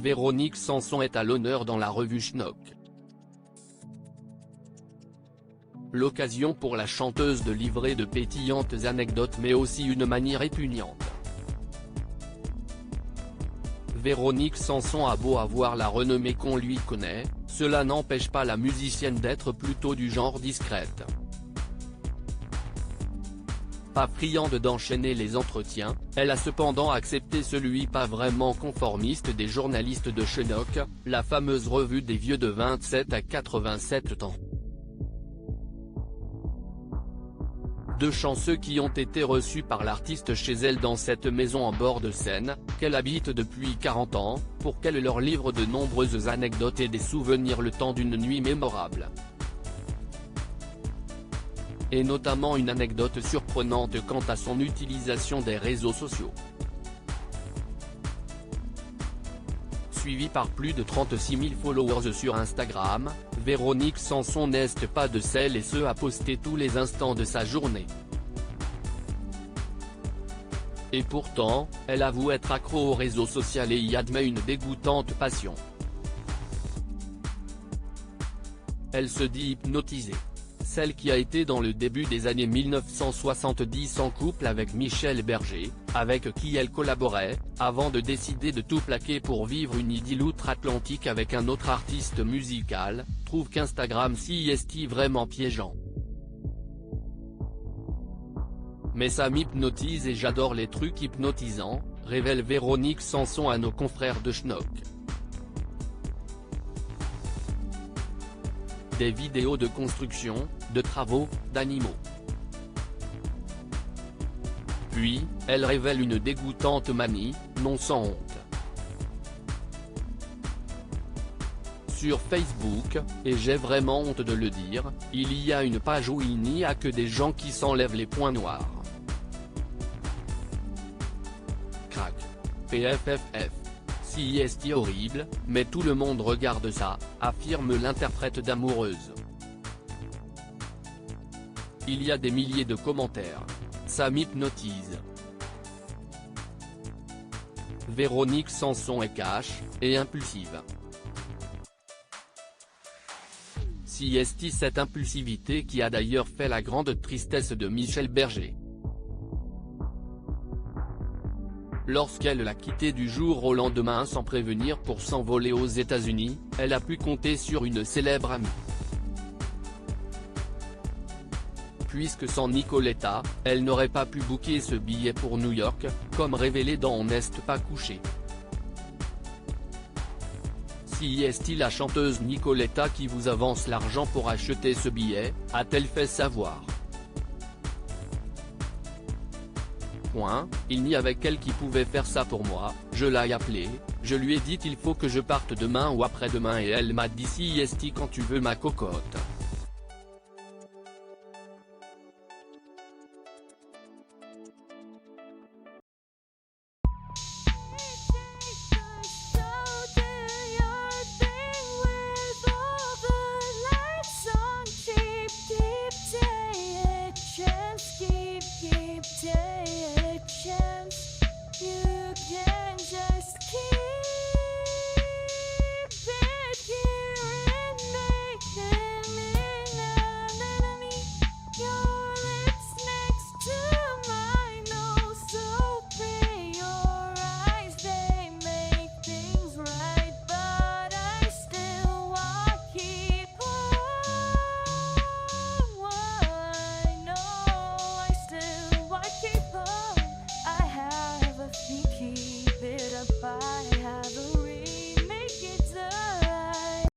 Véronique Sanson est à l'honneur dans la revue Schnock. L'occasion pour la chanteuse de livrer de pétillantes anecdotes mais aussi une manie répugnante. Véronique Sanson a beau avoir la renommée qu'on lui connaît, cela n'empêche pas la musicienne d'être plutôt du genre discrète. Pas friande d'enchaîner les entretiens, elle a cependant accepté celui pas vraiment conformiste des journalistes de Schnock, la fameuse revue des vieux de 27 à 87 ans. Deux chanceux qui ont été reçus par l'artiste chez elle dans cette maison en bord de Seine, qu'elle habite depuis 40 ans, pour qu'elle leur livre de nombreuses anecdotes et des souvenirs le temps d'une nuit mémorable. Et notamment une anecdote surprenante quant à son utilisation des réseaux sociaux. Suivie par plus de 36 000 followers sur Instagram, Véronique Sanson n'est pas de celles et ceux à poster tous les instants de sa journée. Et pourtant, elle avoue être accro au réseau social et y admet une dégoûtante passion. Elle se dit hypnotisée. Celle qui a été dans le début des années 1970 en couple avec Michel Berger, avec qui elle collaborait, avant de décider de tout plaquer pour vivre une idylle outre-Atlantique avec un autre artiste musical, trouve qu'Instagram est vraiment piégeant. Mais ça m'hypnotise et j'adore les trucs hypnotisants, révèle Véronique Sanson à nos confrères de Schnock. Des vidéos de construction, de travaux, d'animaux. Puis, elle révèle une dégoûtante manie, non sans honte. Sur Facebook, et j'ai vraiment honte de le dire, il y a une page où il n'y a que des gens qui s'enlèvent les points noirs. Crac. PFFF. Si est horrible, mais tout le monde regarde ça, affirme l'interprète d'Amoureuse. Il y a des milliers de commentaires. Ça m'hypnotise. Véronique Sanson est cash, et impulsive. Si est cette impulsivité qui a d'ailleurs fait la grande tristesse de Michel Berger. Lorsqu'elle l'a quitté du jour au lendemain sans prévenir pour s'envoler aux États-Unis, elle a pu compter sur une célèbre amie. Puisque sans Nicoletta, elle n'aurait pas pu booker ce billet pour New York, comme révélé dans On n'est pas couché. Si est la chanteuse Nicoletta qui vous avance l'argent pour acheter ce billet, a-t-elle fait savoir. Il n'y avait qu'elle qui pouvait faire ça pour moi, je l'ai appelée, je lui ai dit il faut que je parte demain ou après-demain et elle m'a dit si est quand tu veux ma cocotte.